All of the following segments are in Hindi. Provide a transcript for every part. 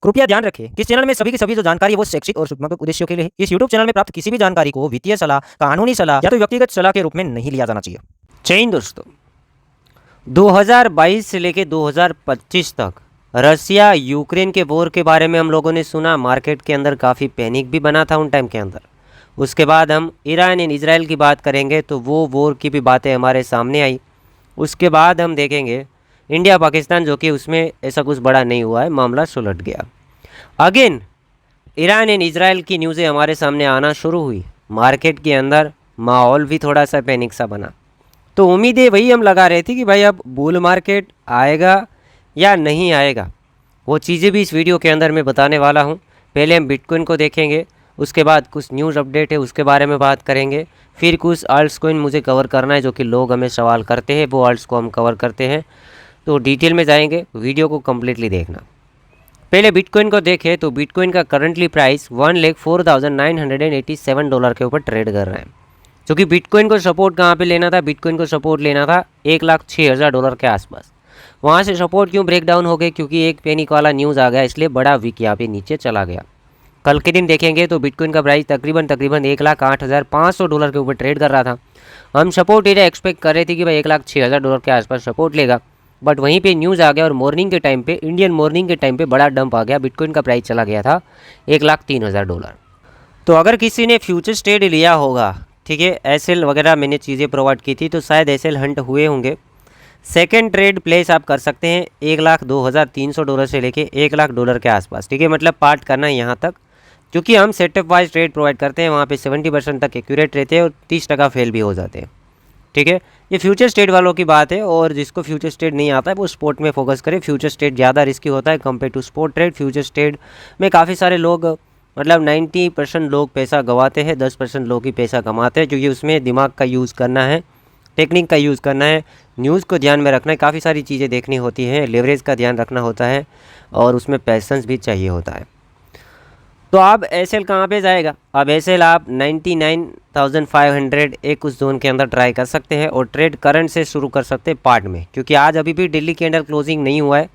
कृपया ध्यान रखें कि इस चैनल में सभी की सभी जो जानकारी है वो शैक्षिक और सूचनात्मक उद्देश्यों के लिए है। इस यूट्यूब चैनल में प्राप्त किसी भी जानकारी को वित्तीय सलाह, कानूनी सलाह या तो व्यक्तिगत सलाह के रूप में नहीं लिया जाना चाहिए। जय हिंद दोस्तों, 2022 से लेकर 2025 तक रसिया यूक्रेन के वॉर के बारे में हम लोगों ने सुना। मार्केट के अंदर काफ़ी पैनिक भी बना था उन टाइम के अंदर। उसके बाद हम ईरान एंड इजराइल की बात करेंगे तो वो वॉर की भी बातें हमारे सामने आई। उसके बाद हम देखेंगे इंडिया पाकिस्तान, जो कि उसमें ऐसा कुछ बड़ा नहीं हुआ है, मामला सुलट गया। अगेन ईरान एंड इजराइल की न्यूज़ें हमारे सामने आना शुरू हुई। मार्केट के अंदर माहौल भी थोड़ा सा पैनिक सा बना। तो उम्मीदें वही हम लगा रहे थे कि भाई अब बुल मार्केट आएगा या नहीं आएगा, वो चीज़ें भी इस वीडियो के अंदर मैं बताने वाला हूँ। पहले हम बिटकॉइन को देखेंगे, उसके बाद कुछ न्यूज़ अपडेट है उसके बारे में बात करेंगे, फिर कुछ अल्ट्स कॉइन मुझे कवर करना है जो कि लोग हमें सवाल करते हैं, वो अल्ट्स को हम कवर करते हैं। तो डिटेल में जाएंगे, वीडियो को कम्प्लीटली देखना। पहले बिटकॉइन को देखें तो बिटकॉइन का करंटली प्राइस $1,04,987 के ऊपर ट्रेड कर रहा है। जो कि बिटकॉइन को सपोर्ट कहाँ पे लेना था, बिटकॉइन को सपोर्ट लेना था $1,06,000 के आसपास। वहाँ से सपोर्ट क्यों ब्रेक डाउन हो गए, क्योंकि एक पैनिक वाला न्यूज़ आ गया, इसलिए बड़ा वीक यहाँ पे नीचे चला गया। कल के दिन देखेंगे तो बिटकॉइन का प्राइस तकरीबन $1,08,500 के ऊपर ट्रेड कर रहा था। हम सपोर्ट एरिया एक्सपेक्ट कर रहे थे कि भाई $1,06,000 के आसपास सपोर्ट लेगा, बट वहीं पे न्यूज़ आ गया और मॉर्निंग के टाइम पे, इंडियन मॉर्निंग के टाइम पे बड़ा डंप आ गया। बिटकॉइन का प्राइस चला गया था $1,03,000। तो अगर किसी ने फ्यूचर्स ट्रेड लिया होगा, ठीक है, एसएल वगैरह मैंने चीज़ें प्रोवाइड की थी, तो शायद एसएल हंट हुए होंगे। सेकेंड ट्रेड प्लेस आप कर सकते हैं $1,02,300 से लेके $1,00,000 के आसपास, ठीक है। मतलब पार्ट करना है यहाँ तक, क्योंकि हम सेटअप वाइज ट्रेड प्रोवाइड करते हैं, वहाँ पे 70% तक एक्यूरेट रहते हैं और 30% फेल भी हो जाते हैं, ठीक है। ये फ्यूचर स्टेट वालों की बात है, और जिसको फ्यूचर स्टेट नहीं आता है वो स्पोर्ट में फोकस करे। फ्यूचर स्टेट ज़्यादा रिस्की होता है compare to spot trade. Future state में काफ़ी सारे लोग, मतलब 90% लोग पैसा गंवाते हैं, 10% लोग ही पैसा कमाते हैं, क्योंकि उसमें दिमाग का यूज़ करना है, टेक्निक का यूज़ करना है, न्यूज़ को ध्यान में रखना है, काफ़ी सारी चीज़ें देखनी होती हैं, लेवरेज का ध्यान रखना होता है, और उसमें पैसेंस भी चाहिए होता है। तो आप एसएल कहाँ पे जाएगा, अब एसएल आप 99,500 एक उस जोन के अंदर ट्राई कर सकते हैं, और ट्रेड करंट से शुरू कर सकते हैं पार्ट में, क्योंकि आज अभी भी डेली कैंडल क्लोजिंग नहीं हुआ है।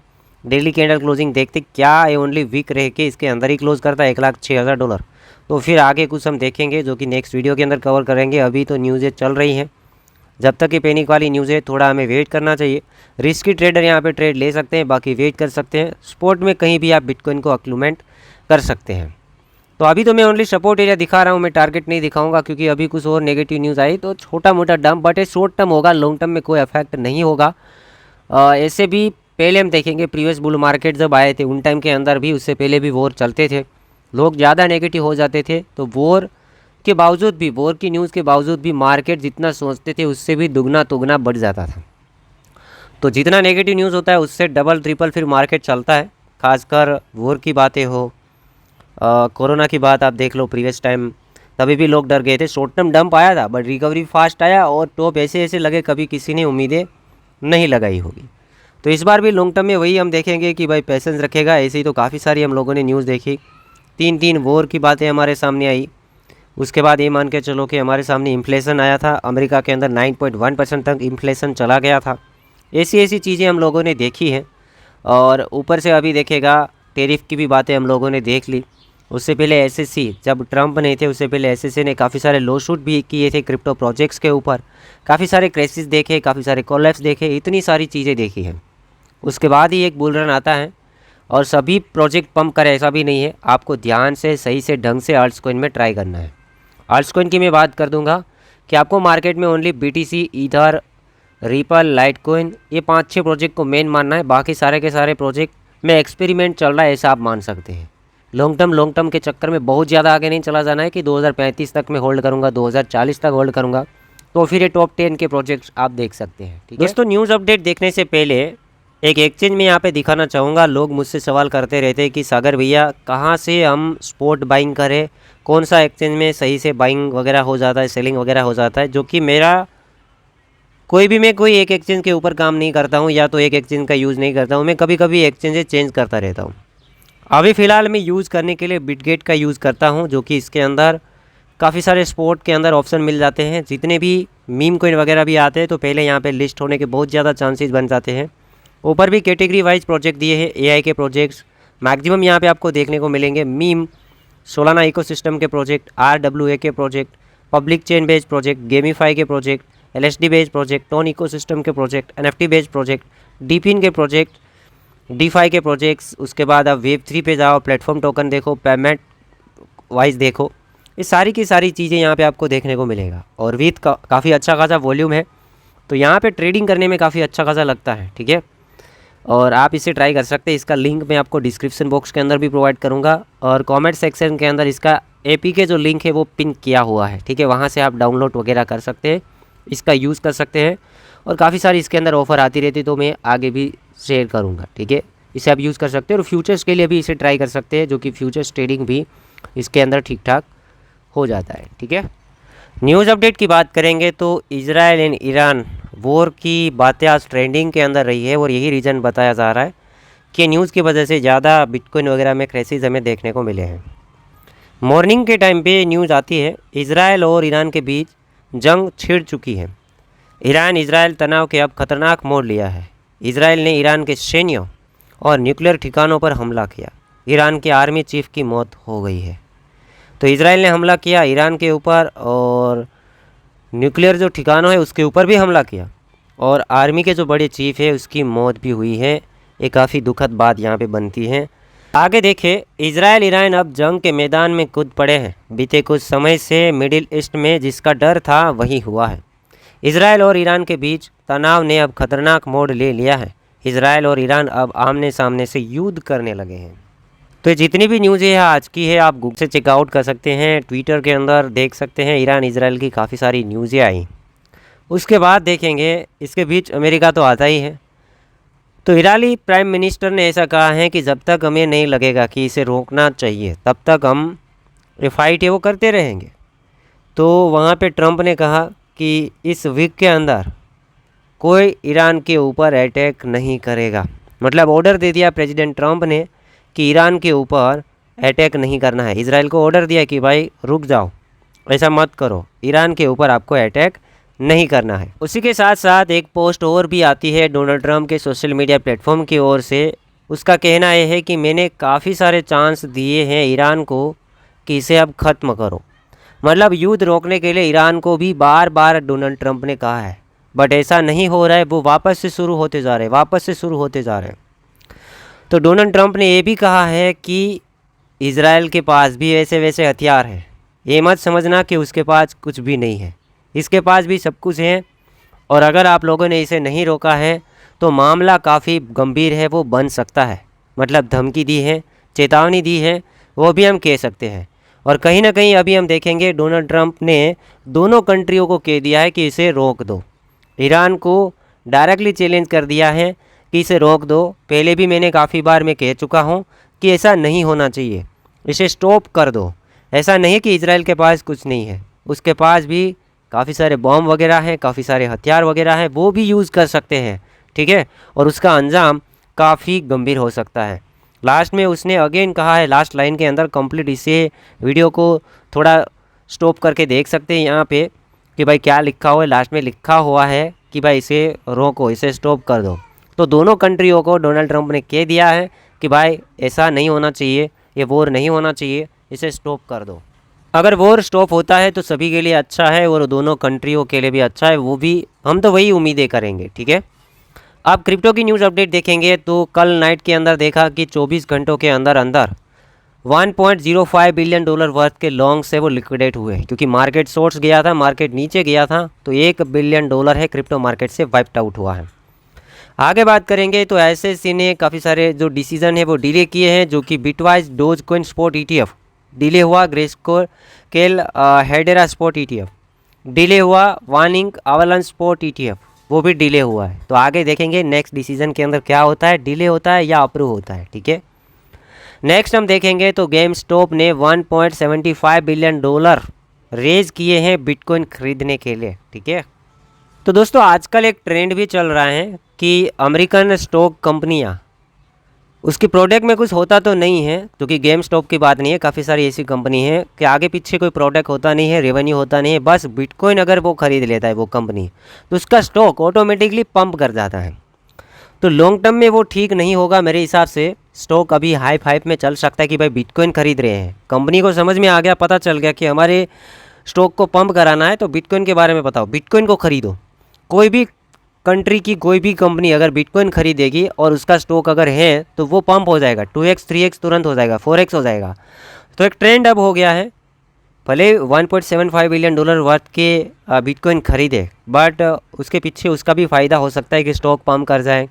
डेली कैंडल क्लोजिंग देखते क्या है, ओनली वीक रह के इसके अंदर ही क्लोज करता है $1,06,000। तो फिर आगे कुछ हम देखेंगे जो कि नेक्स्ट वीडियो के अंदर कवर करेंगे। अभी तो न्यूज़ें चल रही हैं, जब तक ये पैनिक वाली न्यूज़ है थोड़ा हमें वेट करना चाहिए। रिस्की ट्रेडर यहाँ पे ट्रेड ले सकते हैं, बाकी वेट कर सकते हैं। स्पोर्ट में कहीं भी आप बिटकॉइन को अक्लूमेंट कर सकते हैं। तो अभी तो मैं ओनली सपोर्ट एरिया दिखा रहा हूँ, मैं टारगेट नहीं दिखाऊंगा, क्योंकि अभी कुछ और नेगेटिव न्यूज़ आई तो छोटा मोटा डंप, बट ये शॉर्ट टर्म होगा, लॉन्ग टर्म में कोई इफेक्ट नहीं होगा। ऐसे भी पहले हम देखेंगे प्रीवियस बुल मार्केट जब आए थे उन टाइम के अंदर भी, उससे पहले भी वॉर चलते थे, लोग ज़्यादा नेगेटिव हो जाते थे, तो वॉर के बावजूद भी, वॉर की न्यूज़ के बावजूद भी मार्केट जितना सोचते थे उससे भी दुगना तुगना बढ़ जाता था। तो जितना नेगेटिव न्यूज़ होता है उससे डबल ट्रिपल फिर मार्केट चलता है। खासकर वॉर की बातें हो, कोरोना की बात आप देख लो, प्रीवियस टाइम तभी भी लोग डर गए थे। शॉर्ट टर्म डंप आया था बट रिकवरी फास्ट आया, और टॉप ऐसे ऐसे लगे कभी किसी ने उम्मीदें नहीं लगाई होगी। तो इस बार भी लॉन्ग टर्म में वही हम देखेंगे कि भाई पैसेंस रखेगा। ऐसे ही तो काफ़ी सारी हम लोगों ने न्यूज़ देखी, तीन वॉर की बातें हमारे सामने आई। उसके बाद ये मान के चलो कि हमारे सामने इन्फ्लेशन आया था, अमेरिका के अंदर 9.1% तक इन्फ्लेशन चला गया था। ऐसी ऐसी चीज़ें हम लोगों ने देखी हैं, और ऊपर से अभी देखेगा टैरिफ की भी बातें हम लोगों ने देख ली। उससे पहले एसएससी, जब ट्रंप नहीं थे उससे पहले एसएससी ने काफ़ी सारे लॉ शूट भी किए थे क्रिप्टो प्रोजेक्ट्स के ऊपर, काफ़ी सारे क्राइसिस देखे, काफ़ी सारे कोलैप्स देखे, इतनी सारी चीज़ें देखी हैं। उसके बाद ही एक बुल रन आता है, और सभी प्रोजेक्ट पंप करे ऐसा भी नहीं है। आपको ध्यान से, सही से, ढंग से अल्ट्स कॉइन में ट्राई करना है। अल्ट्स कॉइन की मैं बात कर दूंगा कि आपको मार्केट में only BTC, ether, ripple, light coin, ये 5-6 प्रोजेक्ट को मेन मानना है। बाकी सारे के सारे प्रोजेक्ट में एक्सपेरिमेंट चल रहा है ऐसा आप मान सकते हैं। लॉन्ग टर्म के चक्कर में बहुत ज़्यादा आगे नहीं चला जाना है कि 2035 तक मैं होल्ड करूँगा, 2040 तक होल्ड करूँगा। तो फिर ये टॉप 10 के प्रोजेक्ट्स आप देख सकते हैं, ठीक है दोस्तों। न्यूज़ अपडेट देखने से पहले एक एक्सचेंज में यहाँ पे दिखाना चाहूँगा। लोग मुझसे सवाल करते रहते हैं कि सागर भैया कहाँ से हम स्पॉट बाइंग करें, कौन सा एक्सचेंज में सही से बाइंग वगैरह हो जाता है, सेलिंग वगैरह हो जाता है। जो कि मेरा मैं कोई एक एक्सचेंज के ऊपर काम नहीं करता हूँ, या तो एक एक्सचेंज का यूज़ नहीं करता हूँ। मैं कभी कभी एक्सचेंजेस चेंज करता रहता हूँ। अभी फ़िलहाल मैं यूज़ करने के लिए बिटगेट का यूज़ करता हूँ, जो कि इसके अंदर काफ़ी सारे स्पोर्ट के अंदर ऑप्शन मिल जाते हैं। जितने भी मीम कॉइन वगैरह भी आते हैं तो पहले यहाँ पे लिस्ट होने के बहुत ज़्यादा चांसेस बन जाते हैं। ऊपर भी कैटेगरी वाइज प्रोजेक्ट दिए हैं, एआई के प्रोजेक्ट्स, मैक्सिमम यहाँ पे आपको देखने को मिलेंगे मीम, सोलाना इकोसिस्टम के प्रोजेक्ट, RWA के project, public chain based project, GameFi के project, LSD based project, TON ecosystem के project, NFT based project, DePIN के प्रोजेक्ट, DeFi के प्रोजेक्ट्स। उसके बाद आप Web3 पे जाओ, प्लेटफॉर्म टोकन देखो, पेमेंट वाइज देखो, ये सारी की सारी चीज़ें यहाँ पे आपको देखने को मिलेगा। और विथ काफ़ी अच्छा खासा वॉल्यूम है, तो यहाँ पे ट्रेडिंग करने में काफ़ी अच्छा खासा लगता है, ठीक है। और आप इसे ट्राई कर सकते हैं। इसका लिंक मैं आपको डिस्क्रिप्शन बॉक्स के अंदर भी प्रोवाइड करूँगा, और कमेंट सेक्शन के अंदर इसका APK जो लिंक है वो पिन किया हुआ है, ठीक है। वहाँ से आप डाउनलोड वगैरह कर सकते हैं, इसका यूज़ कर सकते हैं। और काफ़ी सारी इसके अंदर ऑफ़र आती रहती, तो मैं आगे भी शेयर करूँगा, ठीक है। इसे आप यूज़ कर सकते हैं और फ्यूचर्स के लिए भी इसे ट्राई कर सकते हैं, जो कि फ्यूचर्स ट्रेडिंग भी इसके अंदर ठीक ठाक हो जाता है, ठीक है। न्यूज़ अपडेट की बात करेंगे तो इजराइल एंड ईरान वॉर की बातें आज ट्रेंडिंग के अंदर रही है, और यही रीज़न बताया जा रहा है कि न्यूज़ की वजह से ज़्यादा बिटकॉइन वगैरह में क्रैशेस हमें देखने को मिले हैं। मॉर्निंग के टाइम पे न्यूज़ आती है इजराइल और ईरान के बीच जंग छिड़ चुकी है। ईरान इजराइल तनाव के अब खतरनाक मोड़ लिया है। इजराइल ने ईरान के सैन्यों और न्यूक्लियर ठिकानों पर हमला किया। ईरान के आर्मी चीफ की मौत हो गई है। तो इजराइल ने हमला किया ईरान के ऊपर, और न्यूक्लियर जो ठिकानों है उसके ऊपर भी हमला किया, और आर्मी के जो बड़े चीफ है उसकी मौत भी हुई है। ये काफ़ी दुखद बात यहाँ पे बनती है। आगे देखें, इजराइल ईरान अब जंग के मैदान में कूद पड़े हैं। बीते कुछ समय से मिडिल ईस्ट में जिसका डर था वही हुआ है। इजराइल और ईरान के बीच तनाव ने अब खतरनाक मोड़ ले लिया है। इजराइल और ईरान अब आमने सामने से युद्ध करने लगे हैं। तो जितनी भी न्यूज़ है आज की है, आप गूगल से चेकआउट कर सकते हैं, ट्विटर के अंदर देख सकते हैं। ईरान इजराइल की काफ़ी सारी न्यूज़ें आई। उसके बाद देखेंगे, इसके बीच अमेरिका तो आता ही है। तो ईरानी प्राइम मिनिस्टर ने ऐसा कहा है कि जब तक हमें नहीं लगेगा कि इसे रोकना चाहिए, तब तक हम ये फाइट है वो करते रहेंगे। तो वहाँ पे ट्रंप ने कहा कि इस वीक के अंदर कोई ईरान के ऊपर अटैक नहीं करेगा। मतलब ऑर्डर दे दिया प्रेसिडेंट ट्रंप ने कि ईरान के ऊपर अटैक नहीं करना है। इजराइल को ऑर्डर दिया कि भाई रुक जाओ, ऐसा मत करो, ईरान के ऊपर आपको अटैक नहीं करना है। उसी के साथ साथ एक पोस्ट और भी आती है डोनाल्ड ट्रंप के सोशल मीडिया प्लेटफॉर्म की ओर से। उसका कहना यह है कि मैंने काफ़ी सारे चांस दिए हैं ईरान को कि इसे अब ख़त्म करो। मतलब युद्ध रोकने के लिए ईरान को भी बार बार डोनाल्ड ट्रंप ने कहा है, बट ऐसा नहीं हो रहा है। वो वापस से शुरू होते जा रहे हैं। तो डोनाल्ड ट्रंप ने ये भी कहा है कि इजराइल के पास भी ऐसे वैसे हथियार हैं। ये मत समझना कि उसके पास कुछ भी नहीं है, इसके पास भी सब कुछ है। और अगर आप लोगों ने इसे नहीं रोका है तो मामला काफ़ी गंभीर है, वो बन सकता है। मतलब धमकी दी है, चेतावनी दी है, वो भी हम कह सकते हैं। और कहीं ना कहीं अभी हम देखेंगे डोनाल्ड ट्रंप ने दोनों कंट्रियों को कह दिया है कि इसे रोक दो। ईरान को डायरेक्टली चैलेंज कर दिया है कि इसे रोक दो। पहले भी मैंने काफ़ी बार मैं कह चुका हूँ कि ऐसा नहीं होना चाहिए, इसे स्टॉप कर दो। ऐसा नहीं कि इजराइल के पास कुछ नहीं है, उसके पास भी काफ़ी सारे बॉम्ब वगैरह हैं, काफ़ी सारे हथियार वगैरह हैं, वो भी यूज़ कर सकते हैं, ठीक है। और उसका अंजाम काफ़ी गंभीर हो सकता है। लास्ट में उसने अगेन कहा है, लास्ट लाइन के अंदर कंप्लीट, इसे वीडियो को थोड़ा स्टॉप करके देख सकते हैं यहाँ पे कि भाई क्या लिखा हुआ है। लास्ट में लिखा हुआ है कि भाई इसे रोको, इसे स्टॉप कर दो। तो दोनों कंट्रियों को डोनाल्ड ट्रंप ने कह दिया है कि भाई ऐसा नहीं होना चाहिए, ये वॉर नहीं होना चाहिए, इसे स्टॉप कर दो। अगर वॉर स्टॉप होता है तो सभी के लिए अच्छा है और दोनों कंट्रियों के लिए भी अच्छा है, वो भी हम तो वही उम्मीदें करेंगे, ठीक है। आप क्रिप्टो की न्यूज़ अपडेट देखेंगे तो कल नाइट के अंदर देखा कि 24 घंटों के अंदर 1.05 बिलियन डॉलर वर्थ के लॉन्ग से वो लिक्विडेट हुए, क्योंकि मार्केट शॉर्ट्स गया था, मार्केट नीचे गया था, तो 1 बिलियन डॉलर है क्रिप्टो मार्केट से वाइप्ड आउट हुआ है। आगे बात करेंगे तो SEC ने काफ़ी सारे जो डिसीजन है वो डिले किए हैं, जो कि Bitwise Dogecoin spot ETF delay हुआ, Grayscale Hedera spot ETF delay हुआ, वार्निंग अवलांच स्पॉट ETF वो भी डिले हुआ है। तो आगे देखेंगे नेक्स्ट डिसीजन के अंदर क्या होता है, डिले होता है या अप्रूव होता है, ठीक है। नेक्स्ट हम देखेंगे तो गेम स्टॉप ने 1.75 बिलियन डॉलर रेज किए हैं बिटकॉइन खरीदने के लिए, ठीक है। तो दोस्तों आजकल एक ट्रेंड भी चल रहा है कि अमेरिकन स्टॉक कंपनियां, उसकी प्रोडक्ट में कुछ होता तो नहीं है, क्योंकि गेम स्टॉप की बात नहीं है, काफ़ी सारी ऐसी कंपनी है कि आगे पीछे कोई प्रोडक्ट होता नहीं है, रेवेन्यू होता नहीं है, बस बिटकॉइन अगर वो खरीद लेता है वो कंपनी, तो उसका स्टॉक ऑटोमेटिकली पंप कर जाता है। तो लॉन्ग टर्म में वो ठीक नहीं होगा मेरे हिसाब से। स्टॉक अभी हाई फाइव में चल सकता है कि भाई बिटकॉइन खरीद रहे हैं, कंपनी को समझ में आ गया, पता चल गया कि हमारे स्टॉक को पंप कराना है तो बिटकॉइन के बारे में बताओ, बिटकॉइन को खरीदो। कोई भी कंट्री की कोई भी कंपनी अगर बिटकॉइन खरीदेगी और उसका स्टॉक अगर है तो वो पंप हो जाएगा, 2x 3x तुरंत हो जाएगा, 4x हो जाएगा। तो एक ट्रेंड अब हो गया है, भले $1.75 बिलियन वर्थ के बिटकॉइन खरीदे, बट उसके पीछे उसका भी फ़ायदा हो सकता है कि स्टॉक पंप कर जाए,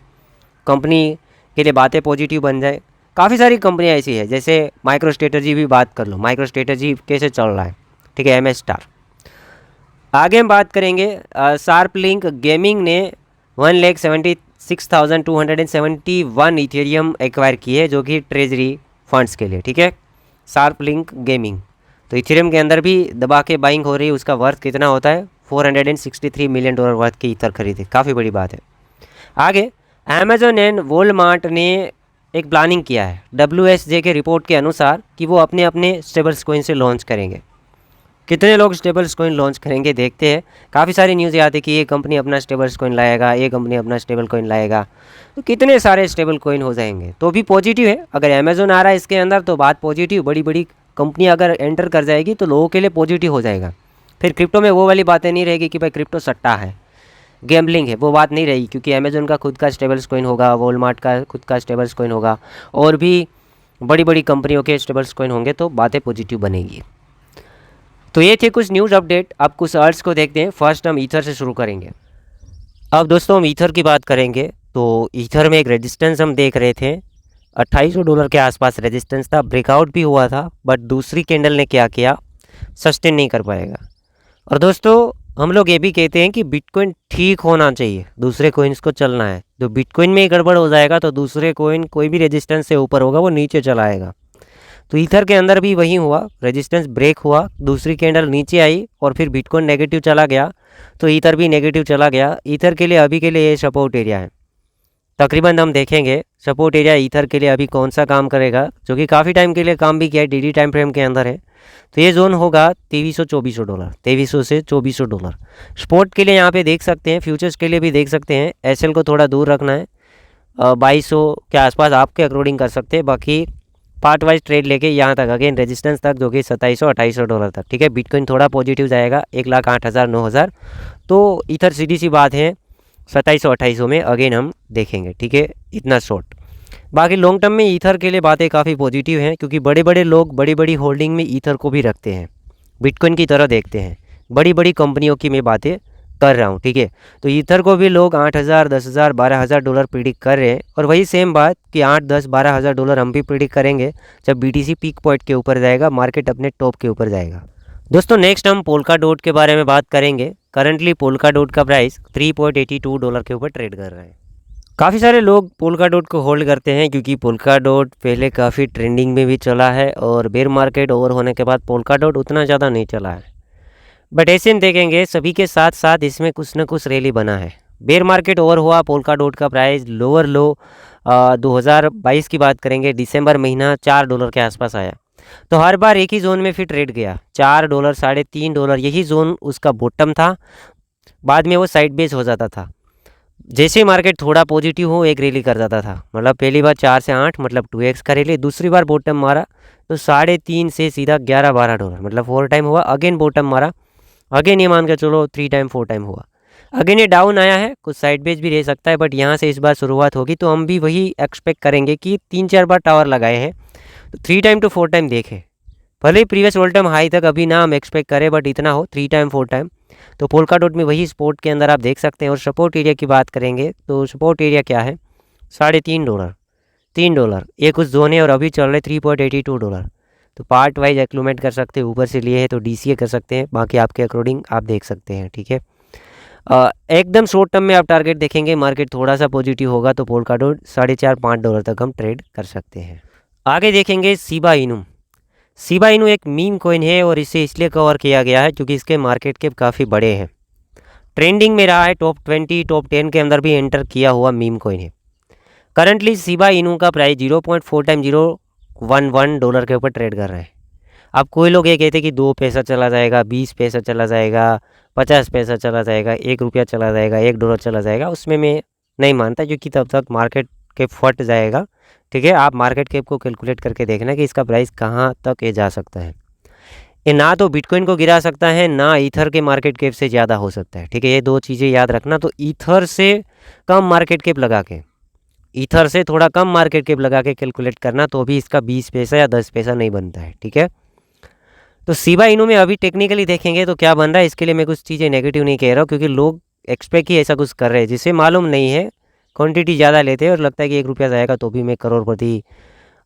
कंपनी के लिए बातें पॉजिटिव बन जाए। काफ़ी सारी कंपनियाँ ऐसी है, जैसे माइक्रो स्ट्रेटजी भी बात कर लो, माइक्रो स्ट्रेटजी कैसे चल रहा है, ठीक है, MS स्टार। आगे हम बात करेंगे शार्प लिंक गेमिंग ने 1,76,271 इथेरियम एक्वायर की है, जो कि ट्रेजरी फंड्स के लिए, ठीक है, शार्प लिंक गेमिंग। तो इथेरियम के अंदर भी दबा के बाइंग हो रही है, उसका वर्थ कितना होता है, $463 मिलियन वर्थ के इथर खरीदे, काफ़ी बड़ी बात है। आगे अमेजन एंड वॉलमार्ट ने एक प्लानिंग किया है WSJ के रिपोर्ट के अनुसार कि वो अपने अपने स्टेबल्स कॉइन से लॉन्च करेंगे। कितने लोग स्टेबल्स कॉइन लॉन्च करेंगे देखते हैं। काफ़ी सारी न्यूज़ आती है कि ये कंपनी अपना स्टेबल्स कॉइन लाएगा, ये कंपनी अपना स्टेबल कॉइन लाएगा, तो कितने सारे स्टेबल कॉइन हो जाएंगे, तो भी पॉजिटिव है। अगर अमेजोन आ रहा है इसके अंदर तो बात पॉजिटिव, बड़ी बड़ी कंपनी अगर एंटर कर जाएगी तो लोगों के लिए पॉजिटिव हो जाएगा। फिर क्रिप्टो में वो वाली बातें नहीं रहेगी कि भाई क्रिप्टो सट्टा है, गैम्बलिंग है, वो बात नहीं रहेगी, क्योंकि अमेजोन का खुद का स्टेबल्स कॉइन होगा, वॉलमार्ट का खुद का स्टेबल्स कॉइन होगा, और भी बड़ी बड़ी कंपनियों के स्टेबल्स कॉइन होंगे, तो बातें पॉजिटिव बनेगी। तो ये थे कुछ न्यूज़ अपडेट। अब कुछ अर्ट्स को देखते हैं। फर्स्ट हम ईथर से शुरू करेंगे। अब दोस्तों हम ईथर की बात करेंगे, तो ईथर में एक रेजिस्टेंस हम देख रहे थे, $2800 के आसपास रेजिस्टेंस था, ब्रेकआउट भी हुआ था, बट दूसरी कैंडल ने क्या किया, सस्टेन नहीं कर पाएगा। और दोस्तों हम लोग ये भी कहते हैं कि बिटकॉइन ठीक होना चाहिए, दूसरे कोइंस को चलना है, तो बिटकॉइन में ही गड़बड़ हो जाएगा तो दूसरे कोइन कोई भी रेजिस्टेंस से ऊपर होगा वो नीचे चला आएगा। तो ईथर के अंदर भी वही हुआ, रेजिस्टेंस ब्रेक हुआ, दूसरी कैंडल नीचे आई और फिर बिटकॉइन नेगेटिव चला गया, तो ईथर भी नेगेटिव चला गया। ईथर के लिए अभी के लिए ये सपोर्ट एरिया है, तकरीबन हम देखेंगे सपोर्ट एरिया ईथर के लिए अभी कौन सा काम करेगा, जो कि काफ़ी टाइम के लिए काम भी किया है, DD टाइम फ्रेम के अंदर है। तो ये जोन होगा $2300-2400, $2300 से $2400। स्पॉट के लिए यहाँ पे देख सकते हैं, फ्यूचर्स के लिए भी देख सकते हैं, SL को थोड़ा दूर रखना है, 2200 के आसपास आपके अकॉर्डिंग कर सकते हैं, बाकी पार्ट वाइज ट्रेड लेके यहाँ तक अगेन रेजिस्टेंस तक, जो कि $2700-2800 तक, ठीक है। बिटकॉइन थोड़ा पॉजिटिव जाएगा, 1,08,000-9,000, तो इधर सीधी सी बात है 2700-2800 में अगेन हम देखेंगे, ठीक है, इतना शॉर्ट। बाकी लॉन्ग टर्म में ईथर के लिए बातें काफ़ी पॉजिटिव हैं, क्योंकि बड़े बड़े लोग बड़ी बड़ी होल्डिंग में ईथर को भी रखते हैं, बिटकॉइन की तरह देखते हैं, बड़ी बड़ी कंपनियों की मैं बातें कर रहा हूँ, ठीक है। तो ईथर को भी लोग 8,000, 10,000, $12,000 प्रिडिक्ट कर रहे हैं, और वही सेम बात कि 8, 10, $12,000 हम भी प्रिडिक्ट करेंगे जब BTC पीक पॉइंट के ऊपर जाएगा, मार्केट अपने टॉप के ऊपर जाएगा। दोस्तों नेक्स्ट हम पोल्का डॉट के बारे में बात करेंगे। करंटली पोल्का डॉट का प्राइस $3.82 के ऊपर ट्रेड कर रहा है। काफ़ी सारे लोग पोल्का डॉट को होल्ड करते हैं, क्योंकि पोल्का डॉट पहले काफ़ी ट्रेंडिंग में भी चला है, और बेयर मार्केट ओवर होने के बाद पोल्का डॉट उतना ज़्यादा नहीं चला है। बट ऐसे देखेंगे सभी के साथ साथ इसमें कुछ ना कुछ रैली बना है। बेयर मार्केट ओवर हुआ, पोल्का डॉट का प्राइस लोअर लो 2022 की बात करेंगे, दिसंबर महीना $4 के आसपास आया, तो हर बार एक ही जोन में फिर ट्रेड गया, $4, $3.5, यही जोन उसका बॉटम था। बाद में वो साइड बेस हो जाता था, जैसे मार्केट थोड़ा पॉजिटिव हो एक रैली कर जाता था, मतलब पहली बार 4 से 8 मतलब 2x का रैली, दूसरी बार बॉटम मारा तो $3.5 से सीधा $11-12, मतलब 4 टाइम हुआ, अगेन बॉटम मारा, अगेन ये मान के चलो 3 टाइम 4 टाइम हुआ, अगेन ये डाउन आया है, कुछ साइड बेस भी रह सकता है, बट यहाँ से इस बार शुरुआत होगी, तो हम भी वही एक्सपेक्ट करेंगे कि 3-4 बार टावर लगाए हैं, तो 3 टाइम to 4 टाइम देखें, भले ही प्रीवियस ऑल टाइम हाई तक अभी ना हम एक्सपेक्ट करें, बट इतना हो 3 टाइम 4 टाइम। तो पोल्का डॉट में वही स्पोर्ट के अंदर आप देख सकते हैं। और सपोर्ट एरिया की बात करेंगे तो सपोर्ट एरिया क्या है, $3.5, $3 ये कुछ जोन है, और अभी चल रहे $3.82। तो पार्ट वाइज एक्लूमेट कर सकते हैं, ऊपर से लिए है तो DCA कर सकते हैं, बाकी आपके अकॉर्डिंग आप देख सकते हैं, ठीक है। एकदम शॉर्ट टर्म में आप टारगेट देखेंगे, मार्केट थोड़ा सा पॉजिटिव होगा तो पोल्का डॉट $4.5-5 तक हम ट्रेड कर सकते हैं। आगे देखेंगे शिबा इनू। शिबा इनू एक मीम कॉइन है, और इसे इसलिए कवर किया गया है क्योंकि इसके मार्केट कैप काफ़ी बड़े हैं, ट्रेंडिंग में रहा है, टॉप 20 टॉप 10 के अंदर भी एंटर किया हुआ मीम कॉइन है। करंटली शिबा इनू का प्राइस 0.4x011 के ऊपर ट्रेड कर रहा है। अब कोई लोग ये कहते हैं कि 2 पैसा चला जाएगा, 20 पैसा चला जाएगा, 50 पैसा चला जाएगा, $1 चला जाएगा, $1 चला जाएगा, उसमें मैं नहीं मानता, क्योंकि तब तक मार्केट कैप फट जाएगा। ठीक है, आप मार्केट कैप को कैलकुलेट करके देखना कि इसका प्राइस कहाँ तक ये जा सकता है। ये ना तो बिटकॉइन को गिरा सकता है, ना ईथर के मार्केट कैप से ज़्यादा हो सकता है। ठीक है, ये दो चीज़ें याद रखना। तो ईथर से कम मार्केट कैप लगा के, ईथर से थोड़ा कम मार्केट कैप लगा के कैलकुलेट करना, तो भी इसका 20 पैसा या 10 पैसा नहीं बनता है। ठीक है, तो शिबा इनू में अभी टेक्निकली देखेंगे तो क्या बन रहा है, इसके लिए मैं कुछ चीज़ें नेगेटिव नहीं कह रहा हूँ, क्योंकि लोग एक्सपेक्ट ही ऐसा कुछ कर रहे हैं जिसे मालूम नहीं है, क्वांटिटी ज़्यादा लेते हैं और लगता है कि 1 रुपया जाएगा तो भी मैं करोड़पति,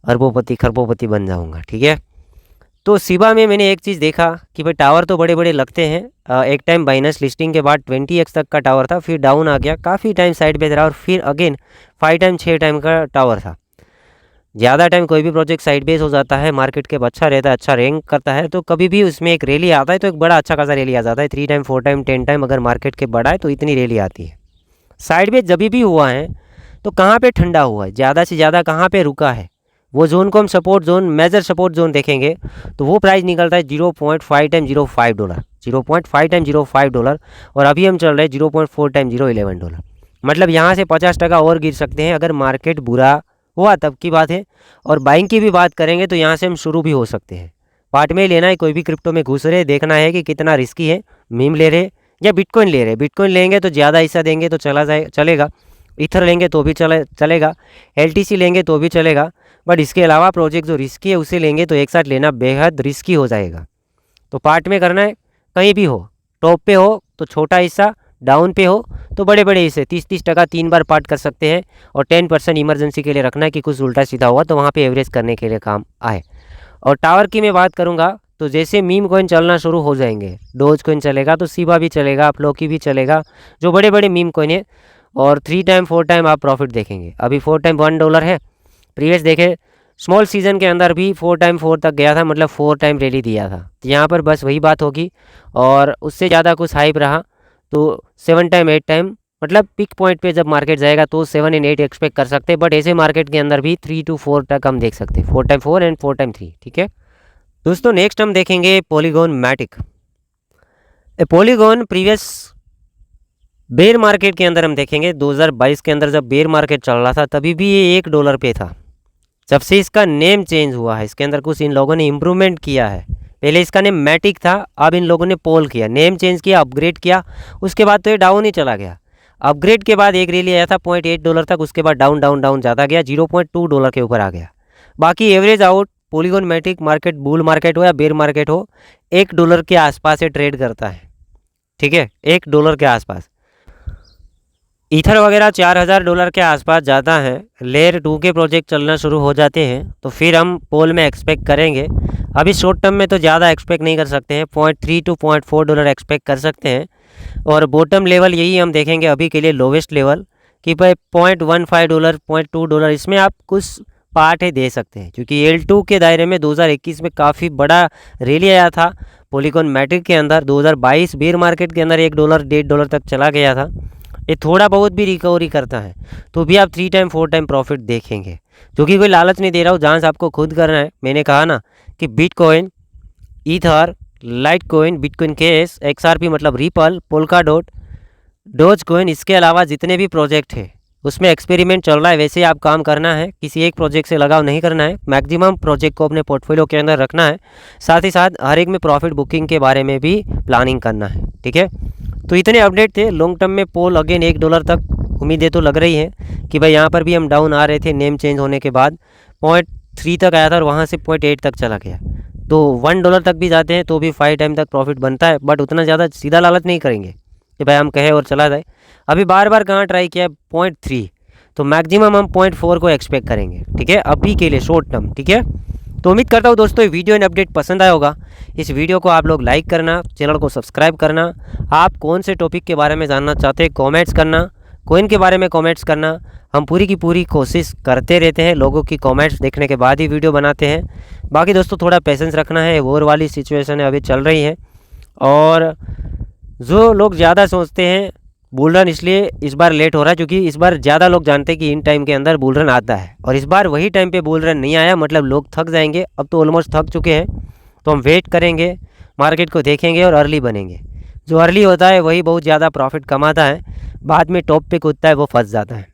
अरबोपति, खरबोपति बन जाऊँगा। ठीक है, तो शिबा में मैंने एक चीज़ देखा कि भाई टावर तो बड़े बड़े लगते हैं। एक टाइम बाइनस लिस्टिंग के बाद 20x तक का टावर था, फिर डाउन आ गया, काफ़ी टाइम साइड पे रहा और फिर अगेन 5 टाइम 6 टाइम का टावर था। ज़्यादा टाइम कोई भी प्रोजेक्ट साइड बेस हो जाता है, मार्केट के अच्छा रहता है, अच्छा रैंक करता है, तो कभी भी उसमें एक रैली आता है, तो एक बड़ा अच्छा खासा रैली आ जाता है। 3 टाइम 4 टाइम 10 टाइम अगर मार्केट के बढ़ा है तो इतनी रैली आती है। साइड बेस जब भी हुआ है तो कहाँ पे ठंडा हुआ है, ज़्यादा से ज़्यादा कहाँ पे रुका है, वो जोन को हम support zone, major support zone देखेंगे तो वो प्राइस निकलता है 0.5 टाइम $0.5, 0.5 टाइम $0.5, और अभी हम चल रहे हैं 0.4 टाइम $0.11। मतलब यहाँ से 50% और गिर सकते हैं अगर मार्केट बुरा हुआ, तब की बात है। और बाइंग की भी बात करेंगे तो यहाँ से हम शुरू भी हो सकते हैं। पार्ट में लेना है, कोई भी क्रिप्टो में घुस रहे, देखना है कि कितना रिस्की है, मीम ले रहे या बिटकॉइन ले रहे। बिटकॉइन लेंगे तो ज़्यादा हिस्सा देंगे तो चलेगा, ईथर लेंगे तो भी चलेगा, LTC लेंगे तो भी चलेगा, बट इसके अलावा प्रोजेक्ट जो रिस्की है उसे लेंगे तो एक साथ लेना बेहद रिस्की हो जाएगा। तो पार्ट में करना है, कहीं भी हो, टॉप पे हो तो छोटा हिस्सा, डाउन पे हो तो बड़े बड़े हिस्से 30-30% 3 बार पार्ट कर सकते हैं, और 10% इमरजेंसी के लिए रखना है कि कुछ उल्टा सीधा हुआ तो वहाँ पे एवरेज करने के लिए काम आए। और टावर की मैं बात करूँगा तो जैसे मीम कॉइन चलना शुरू हो जाएंगे, डोज कॉइन चलेगा तो शिबा भी चलेगा, फ्लोकी भी चलेगा, जो बड़े बड़े मीम कॉइन है, और 3 टाइम 4 टाइम आप प्रॉफिट देखेंगे। अभी 4 टाइम $1 है, प्रीवियस देखे स्मॉल सीजन के अंदर भी 4 टाइम 4 तक गया था, मतलब 4 टाइम रैली दिया था। तो यहाँ पर बस वही बात होगी, और उससे ज़्यादा कुछ हाइप रहा तो 7 टाइम 8 टाइम, मतलब पिक पॉइंट पे जब मार्केट जाएगा तो 7 एंड 8 एक्सपेक्ट कर सकते हैं। बट ऐसे मार्केट के अंदर भी 3 to 4 तक हम देख सकते हैं, 4 टाइम 4 एंड 4 टाइम 3। ठीक है दोस्तों, नेक्स्ट हम देखेंगे Polygon Matic. Polygon previous bear market के अंदर हम देखेंगे 2022 के अंदर जब बेयर मार्केट चल रहा था तभी भी ये $1 पे था। जब से इसका नेम चेंज हुआ है, इसके अंदर कुछ इन लोगों ने इम्प्रूवमेंट किया है। पहले इसका नेम मैटिक था, अब इन लोगों ने पोल किया, नेम चेंज किया, अपग्रेड किया, उसके बाद तो ये डाउन ही चला गया। अपग्रेड के बाद एक रैली आया था $0.8 तक, उसके बाद डाउन डाउन डाउन जाता गया, $0.2 के ऊपर आ गया। बाकी average out Polygon Matic market, bull market हो या बेयर मार्केट हो, $1 के आसपास से ट्रेड करता है। ठीक है, $1 के आसपास। ईथर वगैरह $4000 के आसपास जाता है, लेयर 2 के प्रोजेक्ट चलना शुरू हो जाते हैं तो फिर हम पोल में एक्सपेक्ट करेंगे। अभी शॉर्ट टर्म में तो ज़्यादा एक्सपेक्ट नहीं कर सकते हैं, $0.3 to $0.4 एक्सपेक्ट कर सकते हैं। और बॉटम लेवल यही हम देखेंगे अभी के लिए, लोवेस्ट लेवल कि भाई $0.15, $0.2, इसमें आप कुछ पार्ट है दे सकते हैं, क्योंकि L2 के दायरे में 2021 में काफ़ी बड़ा रैली आया था पॉलीगॉन मैट्रिक के अंदर। 2022 बेयर मार्केट के अंदर $1 $1.5 तक चला गया था। ये थोड़ा बहुत भी रिकवरी करता है तो भी आप 3 टाइम 4 टाइम प्रॉफिट देखेंगे, जो कि कोई लालच नहीं दे रहा हूँ, जांच आपको खुद करना है। मैंने कहा ना कि bitcoin, ether, light coin, bitcoin cash, XRP मतलब ripple, polka dot, dose coin, इसके अलावा जितने भी प्रोजेक्ट है उसमें एक्सपेरिमेंट चल रहा है, वैसे ही आप काम करना है। किसी एक प्रोजेक्ट से लगाव नहीं करना है, मैक्सिमम प्रोजेक्ट को अपने पोर्टफोलियो के अंदर रखना है। साथ ही साथ हर एक में प्रॉफिट बुकिंग के बारे में भी प्लानिंग करना है। ठीक है, तो इतने अपडेट थे। लॉन्ग टर्म में पोल अगेन $1 तक उम्मीदें तो लग रही हैं कि भाई यहाँ पर भी हम डाउन आ रहे थे, नेम चेंज होने के बाद 0.3 तक आया था और वहाँ से 0.8 तक चला गया, तो $1 तक भी जाते हैं तो भी 5 टाइम तक प्रॉफिट बनता है। बट उतना ज़्यादा सीधा लालच नहीं करेंगे कि भाई हम कहे और चला जाए। अभी बार बार कहाँ ट्राई किया है 0.3, तो मैक्सिमम हम 0.4 को एक्सपेक्ट करेंगे। ठीक है, अभी के लिए शॉर्ट टर्म। ठीक है, तो उम्मीद करता हूँ दोस्तों ये वीडियो एंड अपडेट पसंद आया होगा। इस वीडियो को आप लोग लाइक करना, चैनल को सब्सक्राइब करना, आप कौन से टॉपिक के बारे में जानना चाहते हैं कमेंट्स करना, कॉइन के बारे में कमेंट्स करना। हम पूरी की पूरी कोशिश करते रहते हैं, लोगों की कमेंट्स देखने के बाद ही वीडियो बनाते हैं। बाकी दोस्तों थोड़ा पेशेंस रखना है, वॉर वाली सिचुएशन है अभी चल रही है, और जो लोग ज़्यादा सोचते हैं बुल रन इसलिए इस बार लेट हो रहा है क्योंकि इस बार ज़्यादा लोग जानते हैं कि इन टाइम के अंदर बुल रन आता है, और इस बार वही टाइम पे बुल रन नहीं आया, मतलब लोग थक जाएंगे। अब तो ऑलमोस्ट थक चुके हैं, तो हम वेट करेंगे, मार्केट को देखेंगे और अर्ली बनेंगे। जो अर्ली होता है वही बहुत ज़्यादा प्रॉफिट कमाता है। बाद में टॉप पे कूदता है वो फंस जाता है।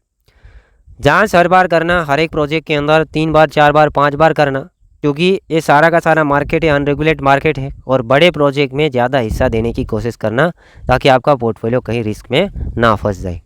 जांच हर बार करना, हर एक प्रोजेक्ट के अंदर 3 बार 4 बार 5 बार करना, क्योंकि ये सारा का सारा मार्केट है, अनरेगुलेट मार्केट है। और बड़े प्रोजेक्ट में ज़्यादा हिस्सा देने की कोशिश करना ताकि आपका पोर्टफोलियो कहीं रिस्क में ना फंस जाए।